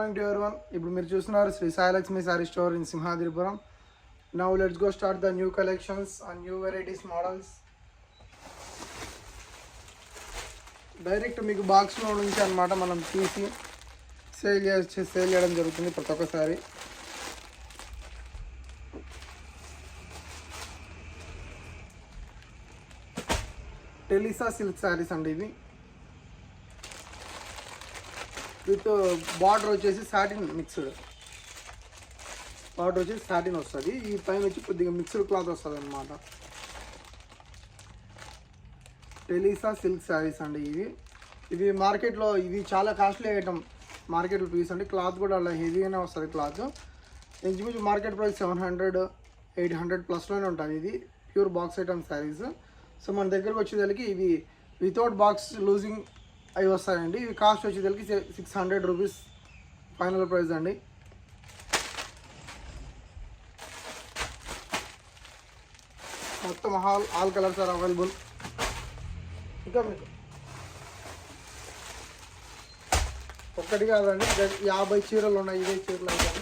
Morning to everyone. ఇప్పుడు మీరు చూస్తున్నారు Shri Sailakshmi sari store in Simhadripuram. Now let's go start the new collections and new varieties models. Direct మీకు బాక్స్లో నుంచి అన్నమాట మనం తీసి సేల్ చేయడం జరుగుతుంది ప్రతి ఒక్కసారి. టెలిసా సిల్క్ శారీస్ అండి ఇవి. విత్ బార్డర్ వచ్చేసి సాటిన్ మిక్స్డ్, బార్డర్ వచ్చేసి సాటిన్ వస్తుంది. ఈ పైన వచ్చి కొద్దిగా మిక్స్డ్ క్లాత్ వస్తుంది అన్నమాట. టెలిసా సిల్క్ శారీస్ అండి ఇవి మార్కెట్లో ఇవి చాలా కాస్ట్లీ ఐటమ్ మార్కెట్లో పీస్ అండి. క్లాత్ కూడా అలా హెవీగానే వస్తుంది క్లాత్. ఇంచుమించు మార్కెట్ ప్రైస్ 700-800 ప్లస్లోనే ఉంటుంది. ఇది pure box item saris. So మన దగ్గరకు వచ్చేదానికి ఇవి వితౌట్ బాక్స్ లూజింగ్ అవి వస్తాయండి. ఇవి కాస్ట్ వచ్చేదానికి 600 రూపీస్ ఫైనల్ ప్రైస్ అండి. మొత్తం ఆల్ కలర్స్ ఆర్ అవైలబుల్. ఇంకా మీకు ఒక్కటి కాదండి, 50 చీరలు ఉన్నాయి. ఇదే చీరలు అయితే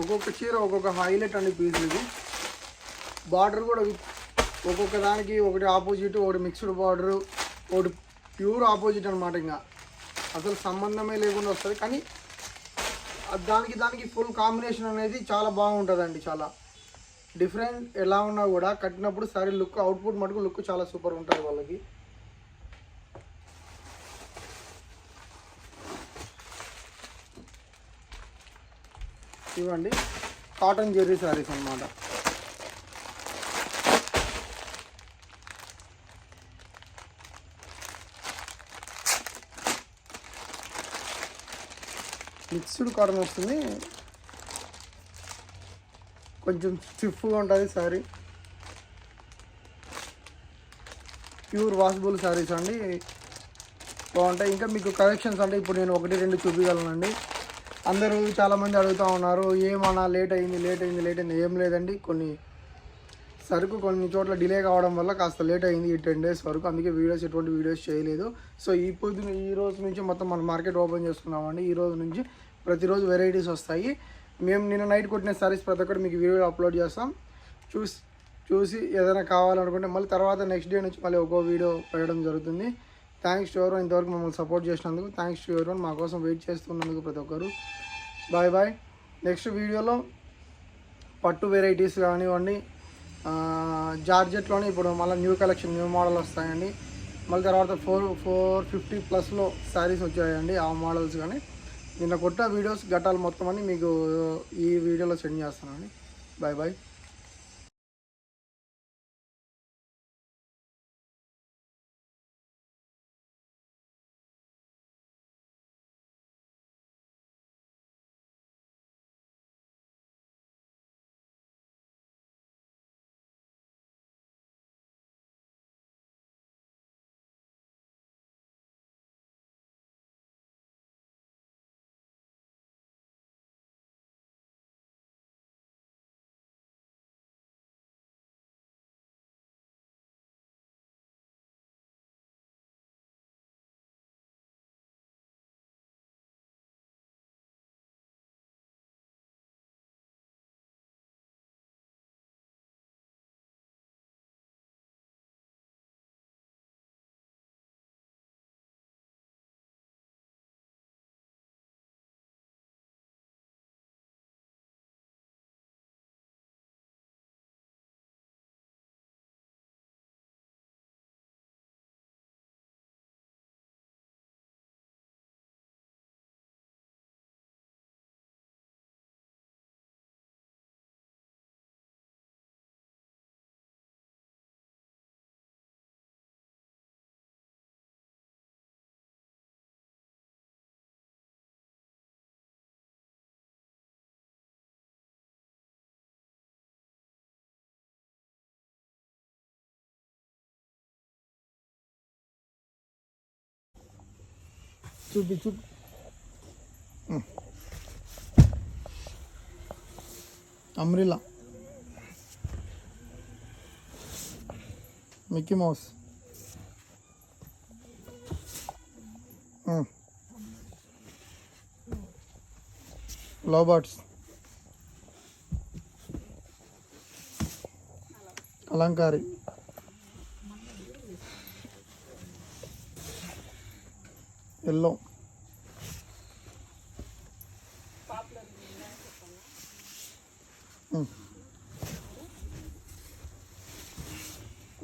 ఒక్కొక్క చీర ఒక్కొక్క హైలైట్ అండి పీసులు. ఇది బార్డర్ కూడా ఒక్కొక్క దానికి ఒకటి ఆపోజిట్, ఒకటి మిక్స్డ్ బార్డరు, ఒకటి ప్యూర్ ఆపోజిట్ అనమాట. ఇంకా అసలు సంబంధమే లేకుండా వస్తుంది. కానీ దానికి ఫుల్ కాంబినేషన్ అనేది చాలా బాగుంటుందండి. చాలా డిఫరెంట్ ఎలా ఉన్నా కూడా కట్టినప్పుడు సారీ లుక్ అవుట్పుట్ మటుకు లుక్ చాలా సూపర్ ఉంటుంది వాళ్ళకి. ఇవ్వండి కాటన్ జెర్రీ శారీస్ అన్నమాట. మిక్స్డ్ కాటన్ వస్తుంది, కొంచెం స్టిఫ్గా ఉంటుంది శారీ. ప్యూర్ వాషబుల్ శారీస్ అండి, బాగుంటాయి. ఇంకా మీకు కలెక్షన్స్ అంటే ఇప్పుడు నేను 1-2 చూపించగలనండి. అందరూ చాలామంది అడుగుతూ ఉన్నారు ఏమన్నా లేట్ అయింది. ఏం లేదండి, కొన్ని చోట్ల డిలే కావడం వల్ల కాస్త లేట్ అయింది ఈ 10 డేస్ వరకు. అందుకే ఎటువంటి వీడియోస్ చేయలేదు. సో ఈ రోజు నుంచి మొత్తం మన మార్కెట్ ఓపెన్ చేసుకున్నామండి. ఈ రోజు నుంచి ప్రతిరోజు వెరైటీస్ వస్తాయి. మేము నిన్న నైట్ కొట్టిన సారీస్ ప్రతి ఒక్కటి మీకు వీడియో అప్లోడ్ చేస్తాం. చూసి ఏదైనా కావాలనుకుంటే మళ్ళీ తర్వాత నెక్స్ట్ డే నుంచి మళ్ళీ ఒక్కో వీడియో పెట్టడం జరుగుతుంది. థ్యాంక్స్ టు ఎవరోన్ ఇంతవరకు మమ్మల్ని సపోర్ట్ చేసినందుకు. థ్యాంక్స్ టు ఎవరోన్ మా కోసం వెయిట్ చేస్తున్నందుకు ప్రతి ఒక్కరు. బాయ్. నెక్స్ట్ వీడియోలో పట్టు వెరైటీస్ కానివ్వండి, జార్జెట్లోనే ఇప్పుడు మళ్ళీ న్యూ కలెక్షన్ న్యూ మోడల్ వస్తాయండి. మళ్ళీ తర్వాత 450 ప్లస్లో శారీస్ వచ్చాయండి. ఆ మోడల్స్ కానీ నిన్న కొట్టిన వీడియోస్ ఘట్టాలు మొత్తం అని మీకు ఈ వీడియోలో సెండ్ చేస్తానండి. బాయ్. చూపి అమ్రిలా, Mickey Mouse, love birds, Kalamkari, yellow,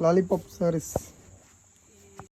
lollipop saris,